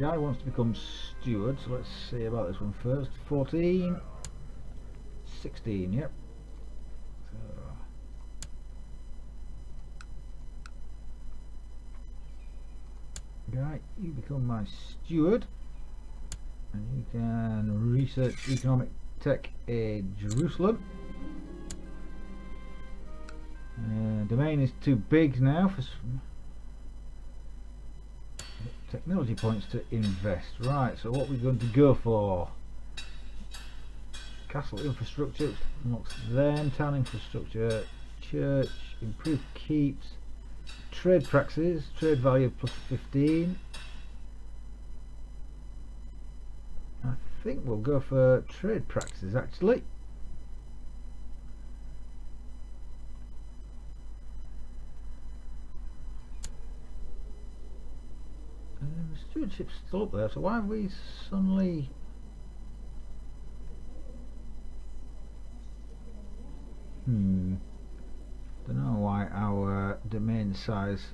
guy wants to become steward, so let's see about this one first. 14, 16, yep. So, guy, you become my steward, and you can research economic tech in Jerusalem. Domain is too big now for some technology points to invest. Right, so what we're going to go for? Castle infrastructure, unlocks them. Town infrastructure, church, improved keeps, trade practices, trade value plus 15. I think we'll go for trade practices actually. Stewardship's still up there, so why have we suddenly... don't know why our domain size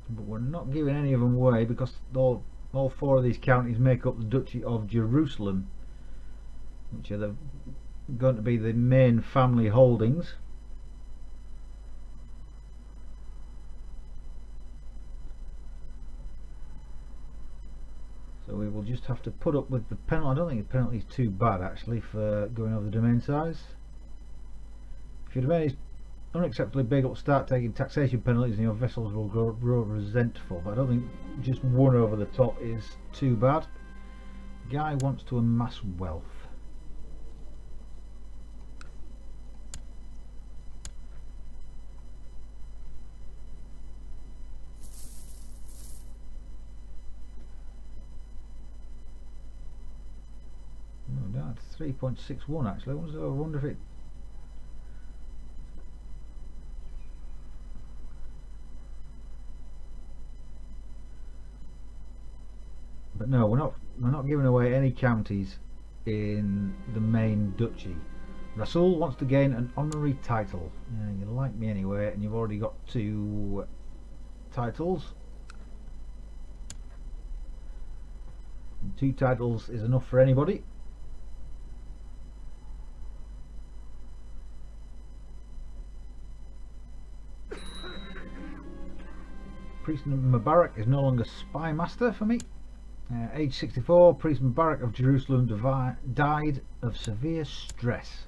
but we're not giving any of them away because all four of these counties make up the Duchy of Jerusalem, which are going to be the main family holdings. So we will just have to put up with the penalty. I don't think the penalty is too bad actually for going over the domain size. If your domain is unacceptably big, it will start taking taxation penalties and your vessels will grow resentful. But I don't think just one over the top is too bad. The guy wants to amass wealth. No, down to 3.61 actually. I wonder if it... But no, we're not giving away any counties in the main duchy. Rasul wants to gain an honorary title. Yeah, you like me anyway, and you've already got 2 titles. And 2 titles is enough for anybody. Priest Mubarak is no longer spy master for me. Age 64, Priest Mubarak of Jerusalem died of severe stress.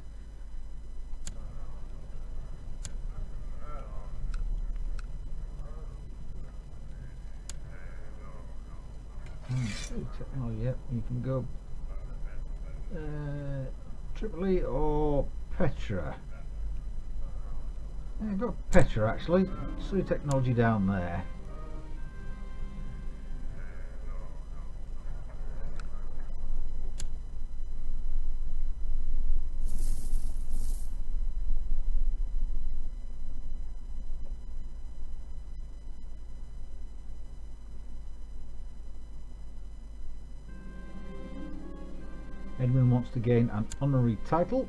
Technology, yep, you can go Tripoli or Petra. Yeah, go Petra actually. See technology down there. Edmund wants to gain an honorary title.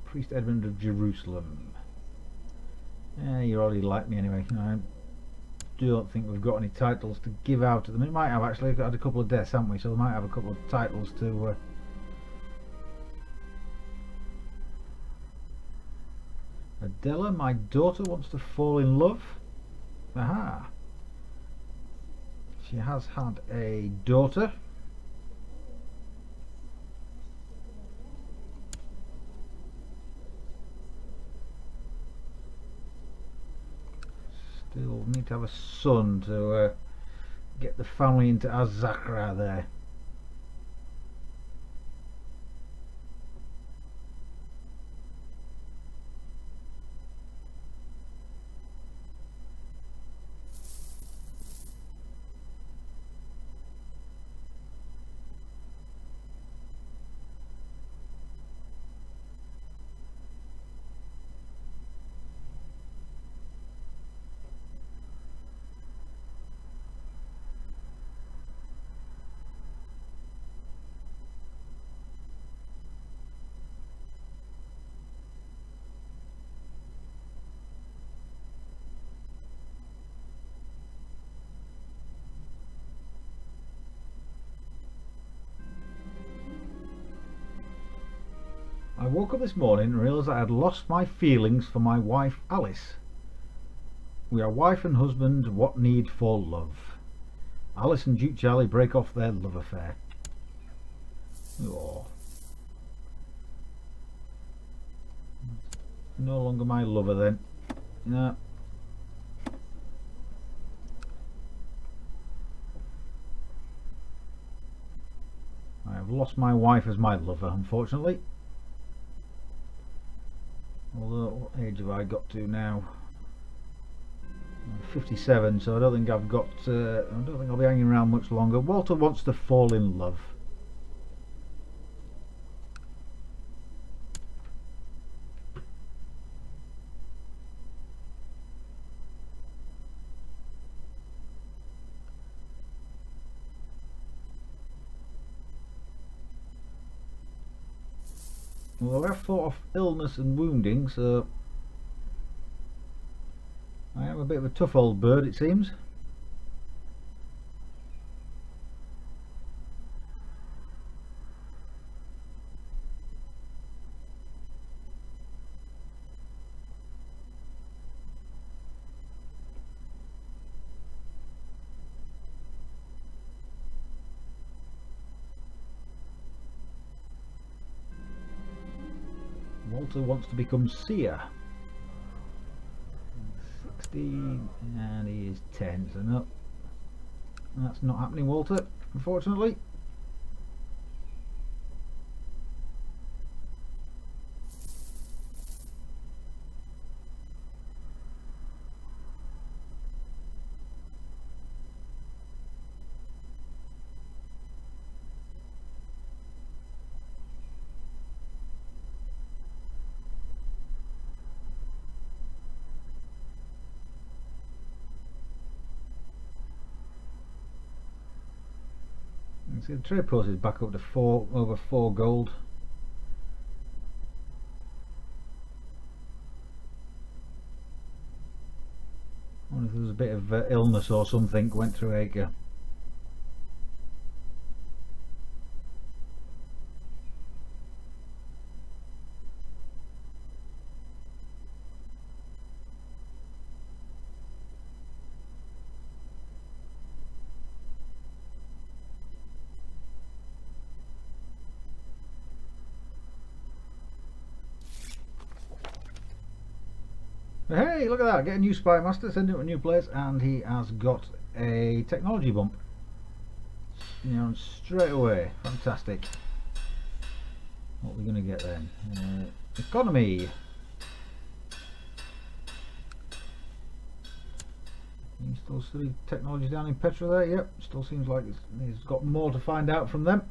Priest Edmund of Jerusalem. Yeah, you already like me anyway. I don't think we've got any titles to give out at the minute. Might have actually. We've had a couple of deaths, haven't we? So we might have a couple of titles to... Adela, my daughter, wants to fall in love. Aha! She has had a daughter. Still need to have a son to get the family into Az-Zakra there. woke up this morning and realised I had lost my feelings for my wife Alice. We are wife and husband, what need for love? Alice and Duke Charlie break off their love affair. Oh. No longer my lover then. No. I have lost my wife as my lover, unfortunately. Although, what age have I got to now? I'm 57, so I don't think I've got. I don't think I'll be hanging around much longer. Walter wants to fall in love. Although I've thought of illness and wounding, so I am a bit of a tough old bird, it seems. Walter wants to become seer. 16 and he is 10, so no, that's not happening, Walter, unfortunately. See, the trade post is back up to over 4 gold. I wonder if there was a bit of illness or something went through Acre. Hey, look at that, get a new spy master, send him to a new place, and he has got a technology bump. You know, straight away. Fantastic. What are we going to get then? Economy. You still study technology down in Petra there? Yep, still seems like he's got more to find out from them.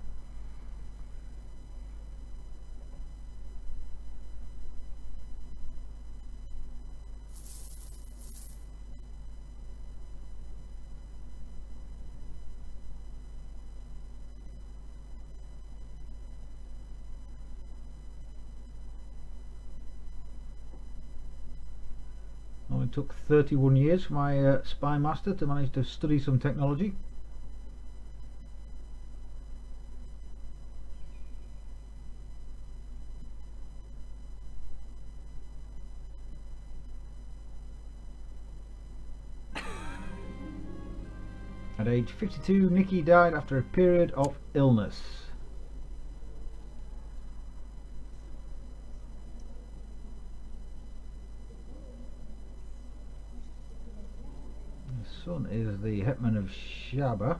It took 31 years for my spy master to manage to study some technology. At age 52, Nicky died after a period of illness. Son is the hetman of Shaba.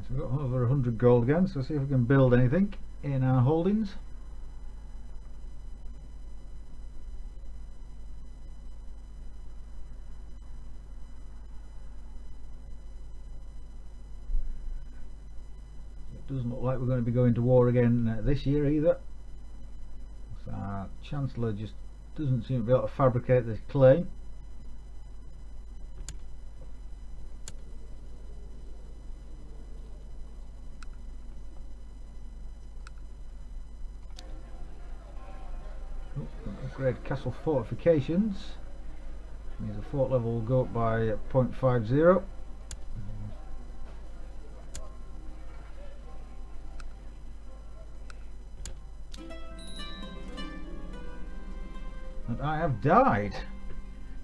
So we've got over 100 gold again, so see if we can build anything in our holdings. look like we're going to be going to war again this year either. So our Chancellor just doesn't seem to be able to fabricate this claim. Upgrade castle fortifications. Means the fort level will go up by 0.50. And I have died.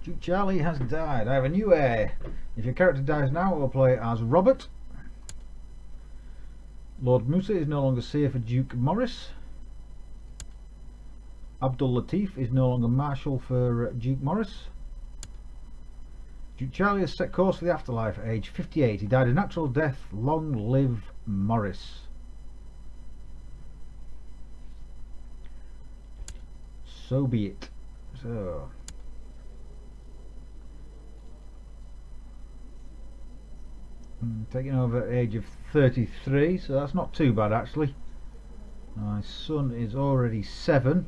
Duke Charlie has died. I have a new heir. If your character dies now, we'll play as Robert. Lord Musa is no longer seer for Duke Maurice. Abdul Latif is no longer Marshal for Duke Maurice. Duke Charlie has set course for the afterlife at age 58. He died a natural death. Long live Maurice. So be it. So taking over at the age of 33, so that's not too bad actually. My son is already 7.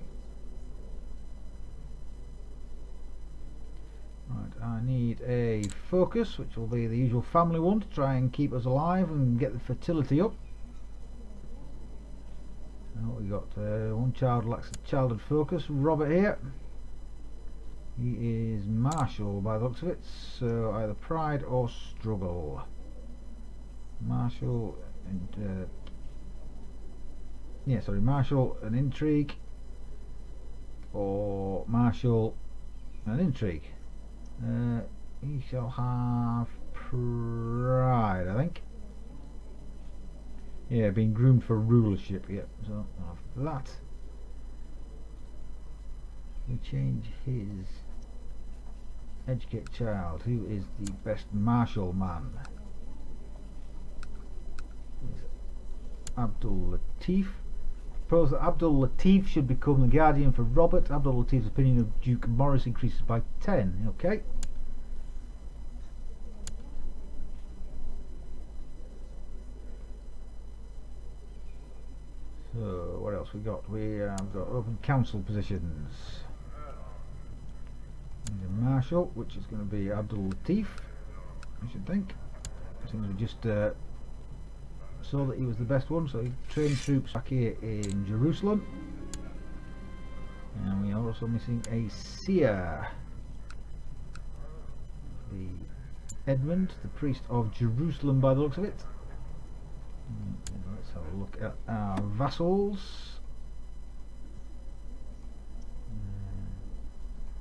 Right, I need a focus, which will be the usual family one, to try and keep us alive and get the fertility up. And what we got? One child lacks a childhood focus. Robert here. He is Marshal by the looks of it, so either pride or struggle. Marshal and Marshal and intrigue, or Marshal and intrigue. He shall have pride, I think. Yeah, being groomed for rulership. Yep. So after that, we change his educate child. Who is the best martial man? Abdul Latif. Propose that Abdul Latif should become the guardian for Robert. Abdul Latif's opinion of Duke Maurice increases by 10. Okay. So what else we got? We have got open council positions. The Marshal, which is going to be Abdul Latif, I should think. Since we just saw that he was the best one, so he trained troops back here in Jerusalem. And we are also missing a seer. The Edmund, the priest of Jerusalem by the looks of it. Let's have a look at our vassals.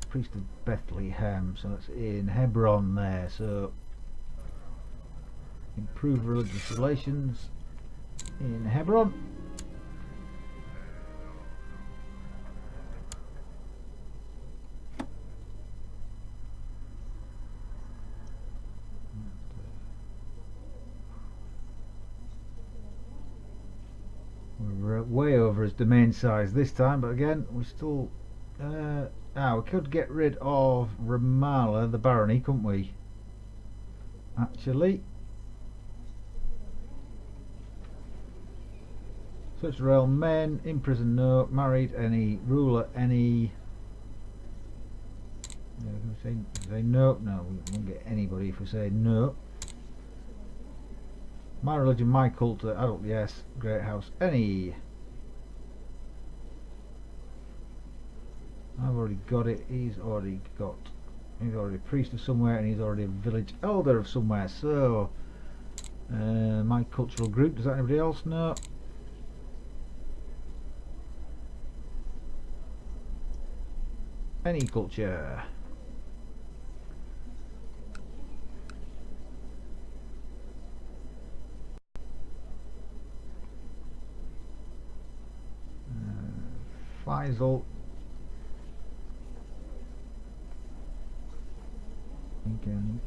Priest of Bethlehem, so that's in Hebron there. So improve religious relations in Hebron. We're way over his domain size this time, but again we're still we could get rid of Ramallah, the barony, couldn't we? Actually, such realm men, imprisoned no, married any, ruler any. Say no, no, we won't get anybody if we say no. My religion, my culture, adult yes, great house any. I've already got it. He's already a priest of somewhere, and he's already a village elder of somewhere. So my cultural group, does that anybody else know? Any culture. Faisal. Can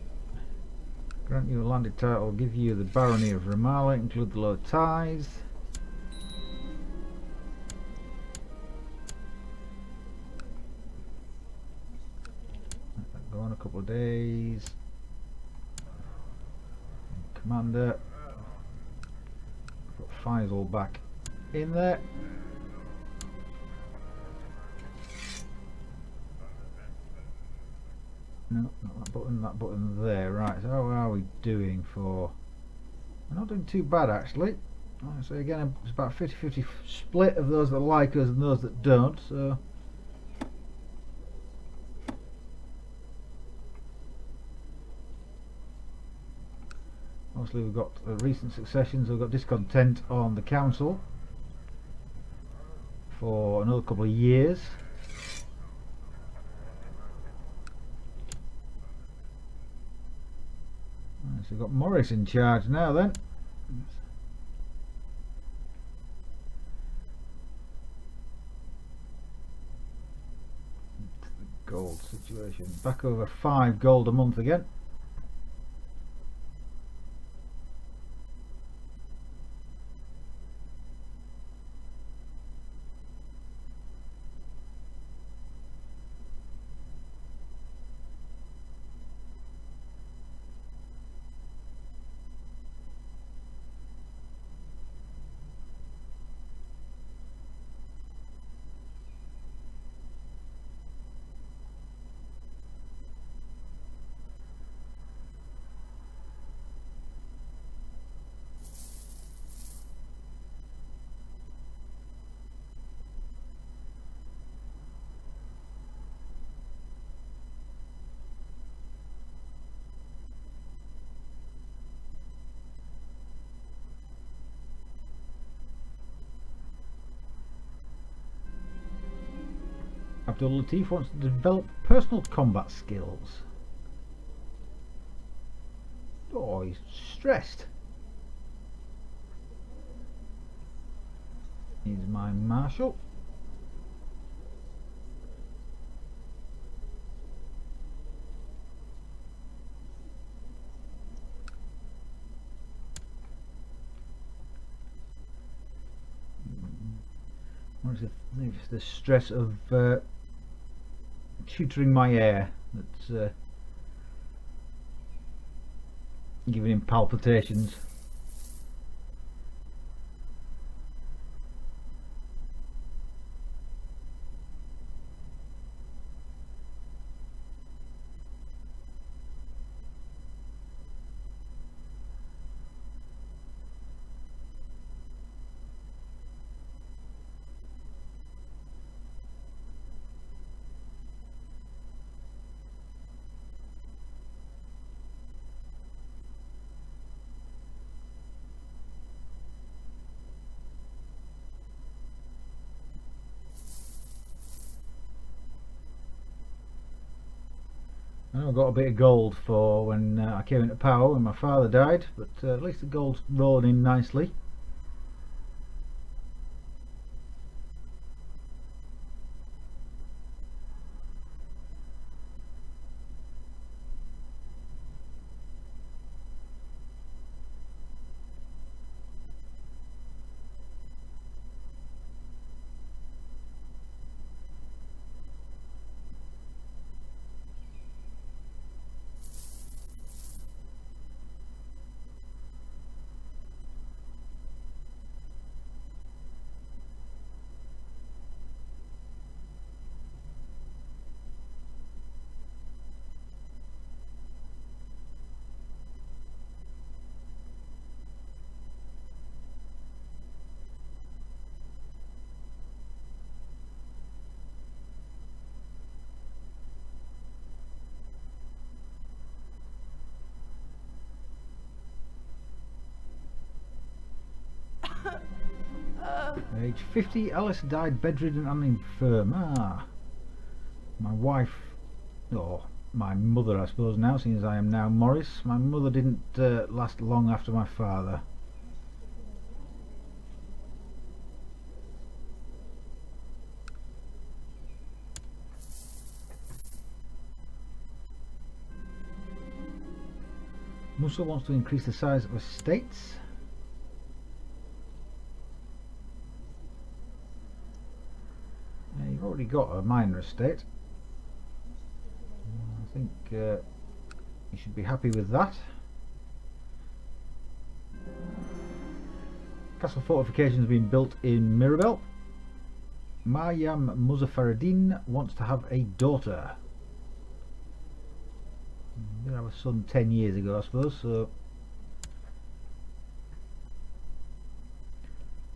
grant you a landed title, give you the barony of Ramallah, include the low tithes. Let that go on a couple of days. Commander, Faisal back in there. No, not that button there. Right, so how are we doing for... We're not doing too bad actually. So again, it's about a 50-50 split of those that like us and those that don't, so... Obviously we've got recent successions, we've got discontent on the council for another couple of years. So we've got Morris in charge now then. The gold situation. Back over 5 gold a month again. Abdul Latif wants to develop personal combat skills. Oh, he's stressed. He's my marshal. What is it? It's the stress of tutoring my heir that's giving him palpitations. I know I got a bit of gold for when I came into power when my father died, but at least the gold's rolling in nicely. Age 50, Alice died bedridden and infirm. My wife, or my mother I suppose now, seeing as I am now Morris. My mother didn't last long after my father. Musa wants to increase the size of estates. You've already got a minor estate. I think you should be happy with that. Castle fortifications have been built in Mirabel. Maryam Muzaffareddin wants to have a daughter. Did have a son 10 years ago, I suppose, so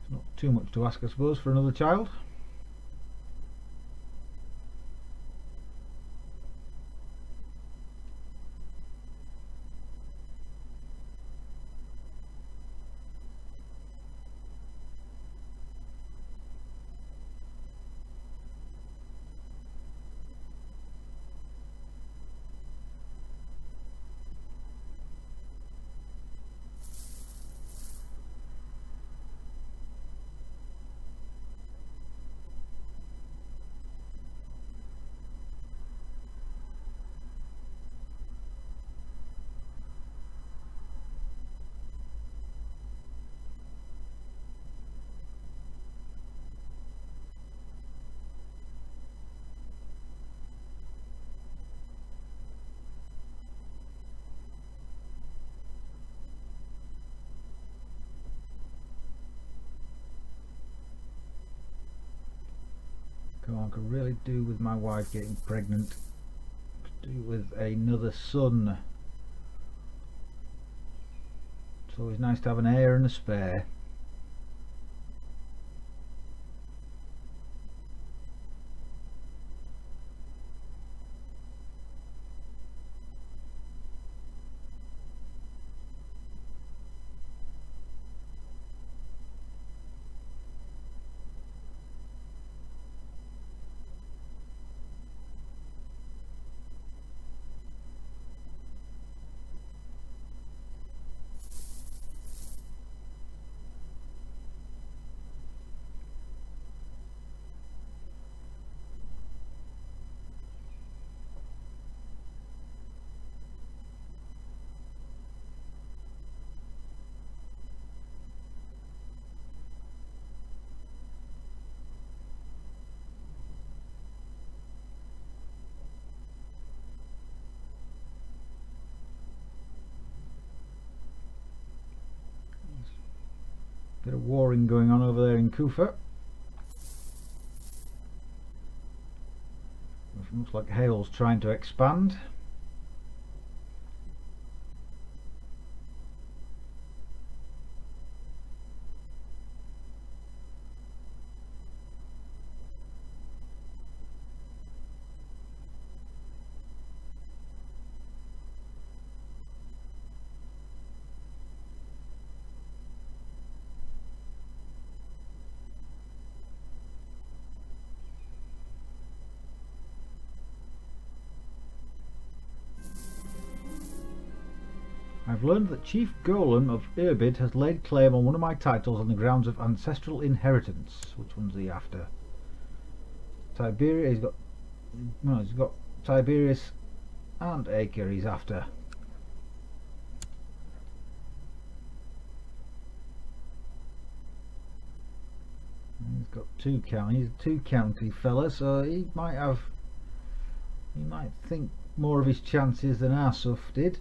it's not too much to ask, I suppose, for another child. Come on, I could really do with my wife getting pregnant. Could do with another son. It's always nice to have an heir and a spare. Bit of warring going on over there in Kufa. Looks like Hale's trying to expand. I've learned that Chief Golem of Irbid has laid claim on one of my titles on the grounds of ancestral inheritance. Which one's he after? Tiberia, he's got Tiberius and Acre he's after. He's got two counties, he's a two-county fella, so he might think more of his chances than Arsuf did.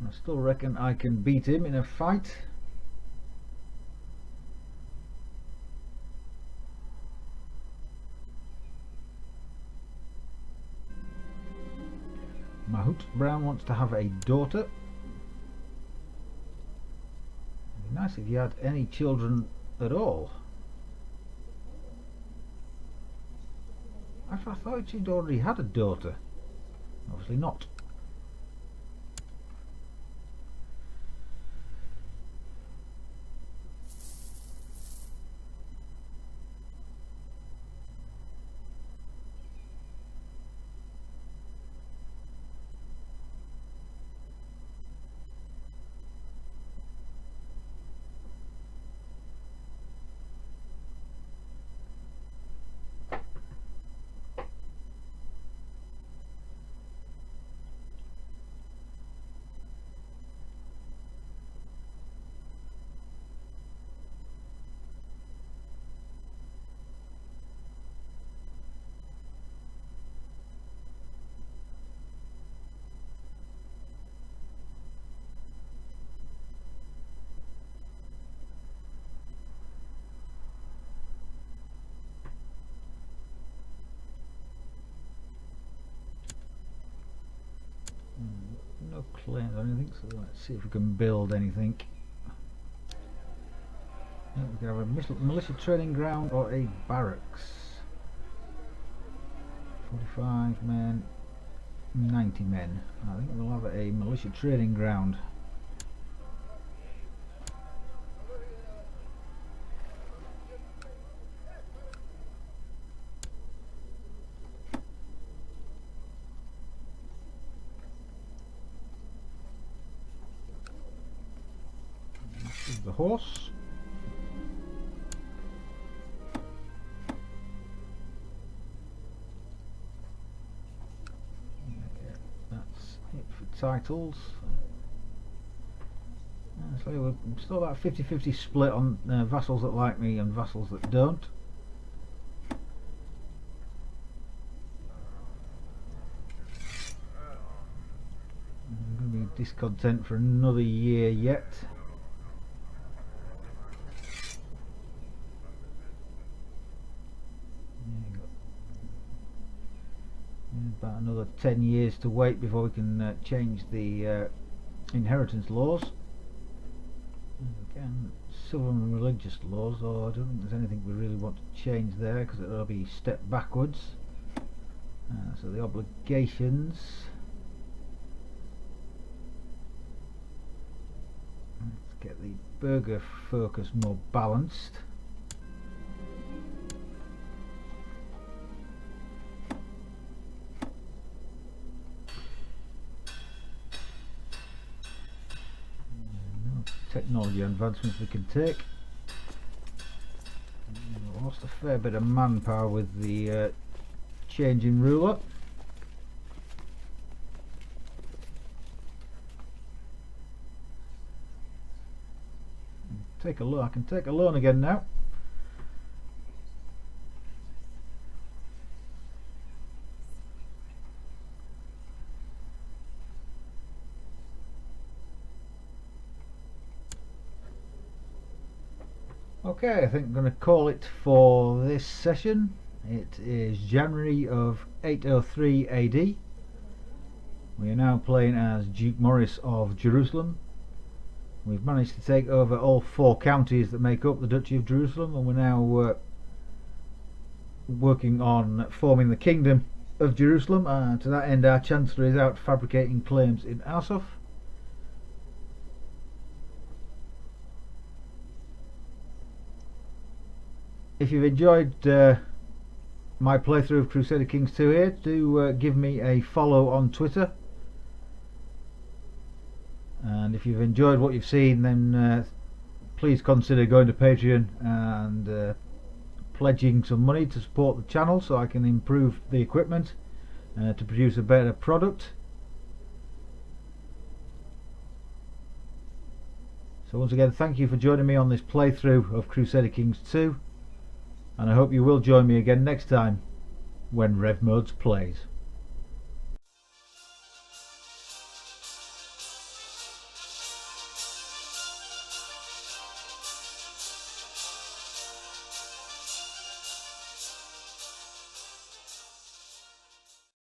I still reckon I can beat him in a fight. Mahout Brown wants to have a daughter. It'd be nice if you had any children at all. I thought she'd already had a daughter. Obviously not. no claims or anything, so let's see if we can build anything. We can have a militia training ground or a barracks. 45 men, 90 men. I think we'll have a militia training ground. This is the horse. Titles. So we're still about 50-50 split on vassals that like me and vassals that don't. I'm going to be discontent for another year yet. About another 10 years to wait before we can change the inheritance laws. Again, civil and religious laws, or I don't think there's anything we really want to change there because it'll be step backwards. So the obligations. Let's get the burgher focus more balanced. Technology advancements we can take. Lost a fair bit of manpower with the change in ruler. Take a loan. I can take a loan again now. Okay, I think I'm going to call it for this session. It is January of 803 AD. We are now playing as Duke Maurice of Jerusalem. We've managed to take over all 4 counties that make up the Duchy of Jerusalem, and we're now working on forming the Kingdom of Jerusalem. To that end, our Chancellor is out fabricating claims in Arsuf. If you've enjoyed my playthrough of Crusader Kings II here, do give me a follow on Twitter. And if you've enjoyed what you've seen, then please consider going to Patreon and pledging some money to support the channel so I can improve the equipment to produce a better product. So once again, thank you for joining me on this playthrough of Crusader Kings II. And I hope you will join me again next time when Rev Modes plays.